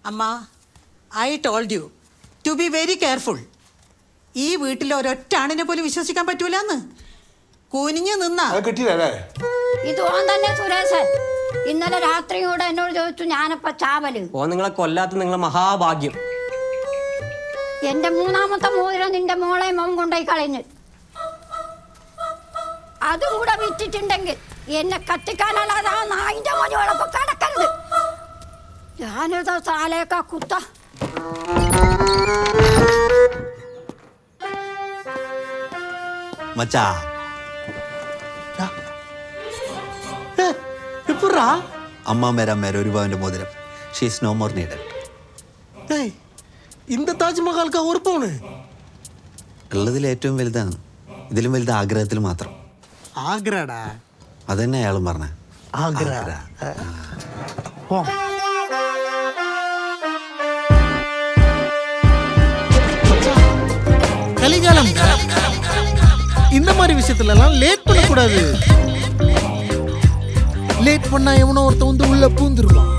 അമ്മ, I told you to be very careful. ഈ വീട്ടിൽ ഒരൊറ്റ ആണിനെ പോലും വിശ്വസിക്കാൻ പറ്റൂലെന്ന്. കുനിഞ്ഞു നിന്നാ കിട്ടിയല്ലേ? ഇത് ഓൻ തന്നെ സുരേശൻ. ഇന്നലെ രാത്രി കൂടെ എന്നോട് ചോദിച്ചു ഞാനപ്പ ചാവല്. ഓ നിങ്ങളെ കൊല്ലാത്ത നിങ്ങളെ മഹാഭാഗ്യം. എന്റെ മൂന്നാമത്തെ മോതിരം നിന്റെ മോളെ മോൻ കൊണ്ടുപോയി കളഞ്ഞു. അതും കൂടെ വിറ്റിട്ടുണ്ടെങ്കിൽ എന്നെ കത്തിക്കാനല്ലാതെ ആ നായിന്റെ മനുവളപ്പം കടക്കരുത്. ഞാനിത് സാലേക്ക കുത്ത. മച്ചാ അമ്മ മേരാ മേര ഒരു പവന്റെ മോതിരം. She's no more needed. இந்த താജ്മഹൽക്ക് ഉറപ്പാണ് ഉള്ളതിൽ ഏറ്റവും വലുതാണ്. ഇതിലും വലുത് ആഗ്രഹത്തിൽ മാത്രം. ആഗ്രടാ അതന്നെ അയാളും പറഞ്ഞ ആഗ്ര. கலிகாலம் இந்த மாதிரி விஷயத்துல எல்லாம் லேட் பண்ணக்கூடாது. லேட் பண்ணா எவனோ ஒருத்த வந்து உள்ள பூந்துருவான்.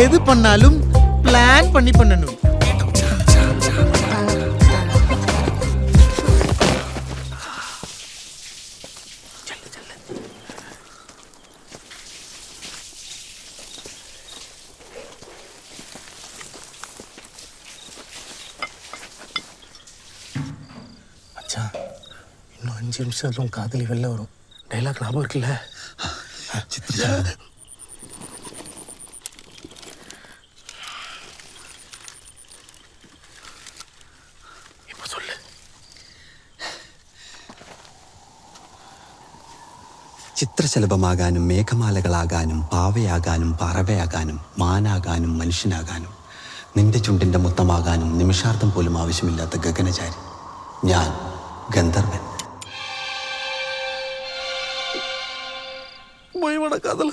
எது பண்ணாலும் பிளான் பண்ணி பண்ணணும். இன்னும் 5 நிமிஷத்துல உன் காதலி வெளில வரும். டைலாக் ஞாபகம் இருக்குல்ல? இப்ப சொல்லு. ചിത്രശലഭമാകാനും മേഘമാലകളാകാനും പാവയാകാനും പറവയാകാനും മാനാകാനും മനുഷ്യനാകാനും നിന്റെ ചുണ്ടിൻ്റെ മുത്തമാകാനും നിമിഷാർത്ഥം പോലും ആവശ്യമില്ലാത്ത ഗഗനചാരി ഞാൻ ഗന്ധർവൻ. மொய்வன காதல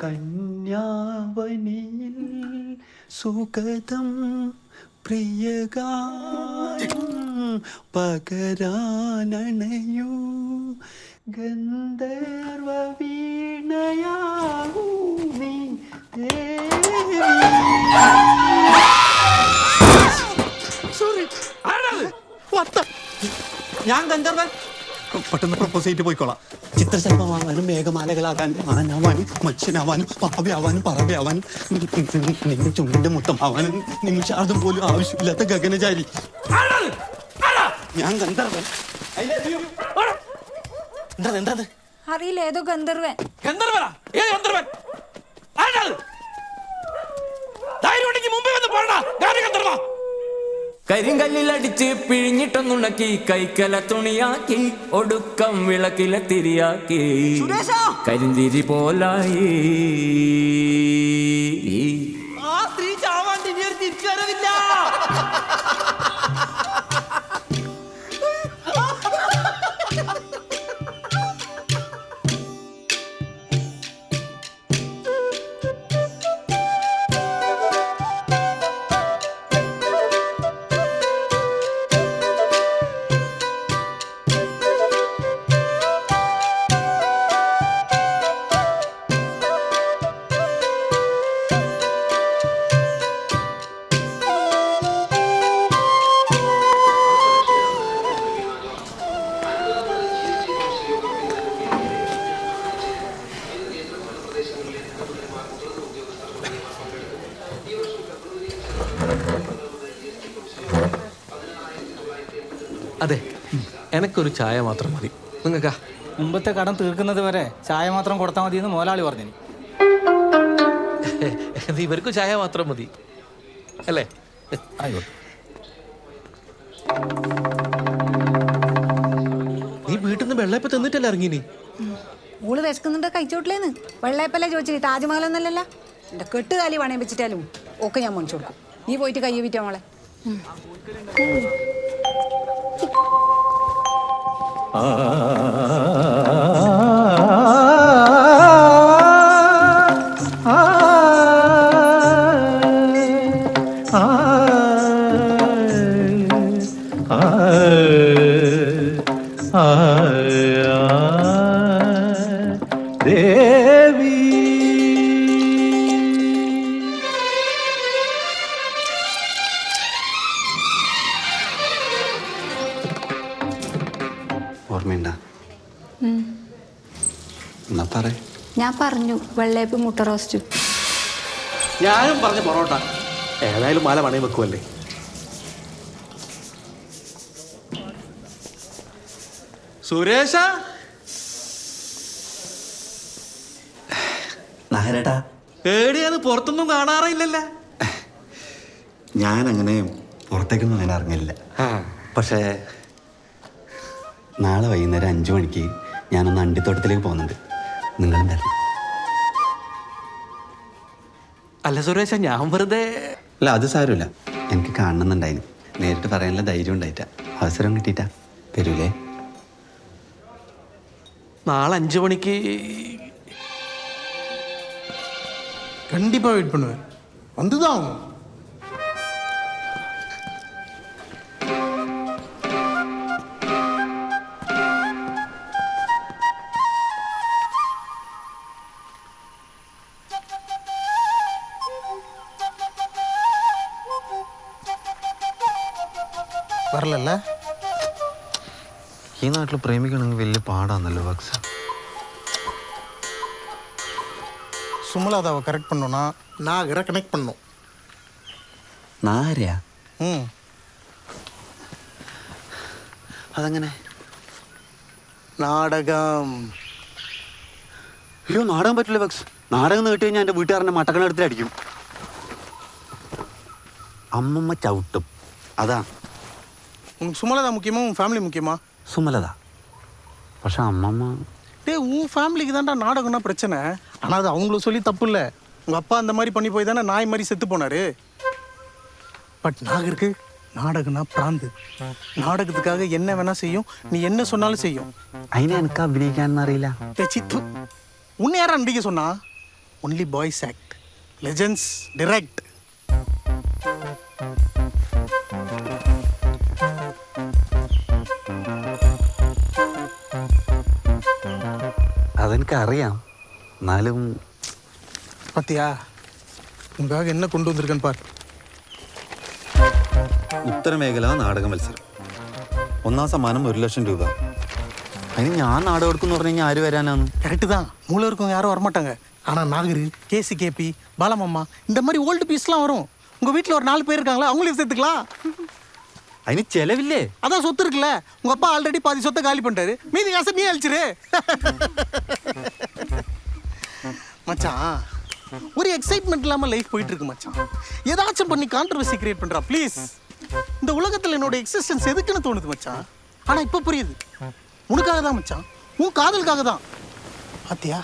കന്യാവനിയിൽ സുഗതം പ്രിയഗാനം പകരാനണയൂ ഗന്ധർവ വീണയാകൂ നീ ദേവി. ഞാൻ ഗന്ധർവൻ. പെട്ടെന്ന് പ്രപ്പോസ് ചെയ്തിട്ട് പോയിക്കോളാം. ചിത്രശലഭമാകാനും മേഘമാലകളാകാനും ആനാവാനും മനുഷ്യനാവാനും പാവയാവാനും പറവയാവാനും നിന്റെ ചുണ്ടിന്റെ മുത്തമാവാനും നിമിഷാർദ്ധം പോലും ആവശ്യമില്ലാത്ത ഗഗനചാരി ഞാൻ ഗന്ധർവൻ. എന്താ അറിയില്ല, ഏതോ ഗന്ധർവൻ. കരിങ്കല്ലിലടിച്ച് പിഴിഞ്ഞിട്ടൊന്നുണക്കി കൈക്കല തുണിയാക്കി ഒടുക്കം വിളക്കിലെ തിരിയാക്കി കരിന്തിരി പോലായി. ആ സ്ത്രീ ചാവാൻ തിരിച്ചറിവില്ല. അതെ, എനക്കൊരു ചായ മാത്രം മതി. നിങ്ങൾക്കാ? മുമ്പത്തെ കടം തീർക്കുന്നത് വരെ ചായ മാത്രം കൊടുത്താൽ മതി എന്ന് മുതലാളി പറഞ്ഞു. ഇവർക്ക് ചായ മാത്രം മതി അല്ലേ? ആയിക്കോട്ടെ. നീ വീട്ടിൽ നിന്ന് വെള്ളയപ്പം തിന്നിട്ടല്ലേ ഇറങ്ങിനി? ഓള് വിശക്കുന്നുണ്ട് കഴിച്ചോട്ടില്ലേന്ന്. വെള്ളയപ്പല്ലേ ചോദിച്ചു, താജ്മഹലൊന്നല്ലല്ലോ. എൻ്റെ കെട്ടുകാലി പണയം വെച്ചിട്ടാലും ഒക്കെ ഞാൻ മേടിച്ചു കൊടുക്കും. നീ പോയിട്ട് കയ്യെ വിറ്റാ മോളെ. ദേവി ഓർമ്മയുണ്ടാ? എന്നാ പറ. ഞാൻ പറഞ്ഞു വെള്ളയപ്പ് മുട്ട റോസ്റ്റ്. ഞാനും പറഞ്ഞ പൊറോട്ട. ഏതായാലും മാല പണയം വെക്കുമല്ലേ. സുരേഷ, നായരേട്ടാ, ഏടിയാന്ന് പുറത്തൊന്നും കാണാറില്ലല്ലേ? ഞാനങ്ങനെ പുറത്തേക്കൊന്നും അങ്ങനെ ഇറങ്ങില്ല. പക്ഷേ നാളെ വൈകുന്നേരം 5 മണിക്ക് ഞാനൊന്ന് അണ്ടിത്തോട്ടത്തിലേക്ക് പോകുന്നുണ്ട്. നിങ്ങളും വരണം. അല്ല സുരേഷ, ഞാൻ വെറുതെ. അല്ല, അത് സാരമില്ല. എനിക്ക് കാണണമെന്നുണ്ടായിന്. നേരിട്ട് പറയാനുള്ള ധൈര്യം ഉണ്ടായിട്ടാ. അവസരം കിട്ടിയിട്ടാ. വരൂലേ? നാളെ 5 മണിക്ക്. கண்டிப்பாக வெயிட் பண்ணுவேன். வந்துதான் ஆகணும். வரல. ഈ നാട്ടിൽ പ്രേമിക്കണമെങ്കിൽ വലിയ പാടാന്നല്ലോ ബക്സ. சுமலாதாவை கரெக்ட் பண்ணோன்னா நாகரை கனெக்ட் பண்ணோம். നാരയാ? ம், അതെങ്ങനെ? നാടകം. അയ്യോ, നാടകം പറ്റില്ല ബക്സ്. നാടകം കേട്ട് കഴിഞ്ഞാൽ എൻ്റെ വീട്ടുകാരനെ മട്ടക്കണെടുത്തിട്ട് അടിക്കും. അമ്മമ്മ ചവിട്ടും. അതാ. உனக்கு சுமலதா முக்கியமா உன் ஃபேமிலி முக்கியமா? സുമലത. പക്ഷെ அம்மம்மா உன் ஃபேமிலிக்கு தான்டா நாடகம்னா பிரச்சனை. ஆனால் அது அவங்களும் சொல்லி தப்பு இல்லை. உங்கள் அப்பா அந்த மாதிரி பண்ணி போய் தானே நாய் மாதிரி செத்து போனார். பட் நாகருக்கு நாடகம்னா பிராந்து. நாடகத்துக்காக என்ன வேணா செய்யும். நீ என்ன சொன்னாலும் செய்யும். അതിനെ എനിക്ക് അഭിനയിക്കാനൊന്നും അറിയില്ല. சித்து உன்னை யாரா நடிக்க சொன்னா? Only boys act, legends direct. അതെനിക്കറിയാം. എന്നാലും பாத்தியா, உங்களுக்காக என்ன கொண்டு வந்திருக்கேன்னு பார். ഉത്തരമേഖല നാടക മത്സരം. 1ാം സമ്മാനം 1 ലക്ഷം രൂപ. അതിന് ഞാൻ നാടകം എടുക്കുമെന്ന് പറഞ്ഞു കഴിഞ്ഞാൽ ആര് വരാനാന്ന്? கரெக்டு தான். மூளை இருக்கவங்க யாரும் வரமாட்டாங்க. ஆனால் நாகரு, கேசி கேபி, பாலமம்மா இந்த மாதிரி ஓல்டு பீஸ்லாம் வரும். உங்கள் வீட்டில் ஒரு 4 பேர் இருக்காங்களா, அவங்களையும் சேர்த்துக்கலாம். അതിന് ചെലവില്ലേ? அதான் சொத்து இருக்குல்ல. உங்கள் அப்பா ஆல்ரெடி பாதி சொத்தை காலி பண்ணிட்டாரு. மீதி காசை நீ அழிச்சிரு. மச்சான், ஒரு எக்ஸைட்மெண்ட் இல்லாமல் லைஃப் போயிட்டு இருக்கு மச்சான். ஏதாச்சும் பண்ணி கான்ட்ரவர்சி கிரியேட் பண்ணுறா ப்ளீஸ். இந்த உலகத்தில் என்னோட எக்ஸிஸ்டன்ஸ் எதுக்குன்னு தோணுது மச்சான். ஆனால் இப்போ புரியுது. உனக்காக தான் மச்சான். உன் காதலுக்காக தான். பாத்தியா?